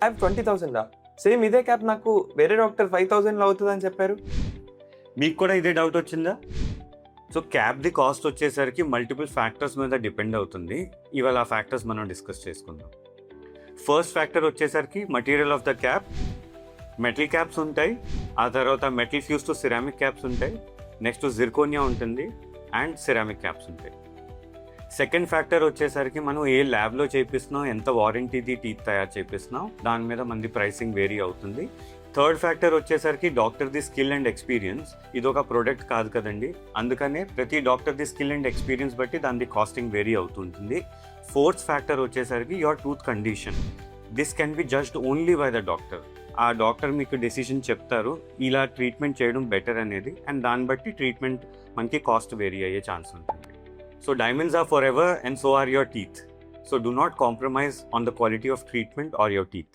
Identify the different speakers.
Speaker 1: Have 20,000 same ఇదే cap నాకు వేరే డాక్టర్ 5,000 అవుతుందని చెప్పారు.
Speaker 2: మీకు కూడా ఇదే డౌట్ వచ్చిందా? సో క్యాప్ది కాస్ట్ వచ్చేసరికి మల్టిపుల్ ఫ్యాక్టర్స్ మీద డిపెండ్ అవుతుంది. ఇవాళ ఆ ఫ్యాక్టర్స్ మనం డిస్కస్ చేసుకుందాం. ఫస్ట్ ఫ్యాక్టర్ వచ్చేసరికి material of the cap. Metal caps ఉంటాయి, ఆ తర్వాత metal fuse to ceramic caps ఉంటాయి, నెక్స్ట్ జిర్కోనియా ఉంటుంది అండ్ సిరామిక్ క్యాప్స్ ఉంటాయి. సెకండ్ ఫ్యాక్టర్ వచ్చేసరికి మనం ఏ ల్యాబ్లో చేపిస్తున్నాం, ఎంత వారంటీది టీత్ తయారు చేపిస్తున్నాం, దాని మీద మనది ప్రైసింగ్ వేరీ అవుతుంది. థర్డ్ ఫ్యాక్టర్ వచ్చేసరికి డాక్టర్ది స్కిల్ అండ్ ఎక్స్పీరియన్స్. ఇది ఒక ప్రోడక్ట్ కాదు కదండి, అందుకనే ప్రతి డాక్టర్ది స్కిల్ అండ్ ఎక్స్పీరియన్స్ బట్టి దాని కాస్టింగ్ వేరీ అవుతుంటుంది. ఫోర్త్ ఫ్యాక్టర్ వచ్చేసరికి your tooth condition. This can be judged only by the doctor. ఆ డాక్టర్ మీకు డెసిషన్ చెప్తారు ఇలా ట్రీట్మెంట్ చేయడం బెటర్ అనేది, అండ్ దాన్ని బట్టి ట్రీట్మెంట్ మనకి కాస్ట్ వేరీ అయ్యే ఛాన్స్ ఉంటుంది. So diamonds are forever and so are your teeth. So do not compromise on the quality of treatment or your teeth.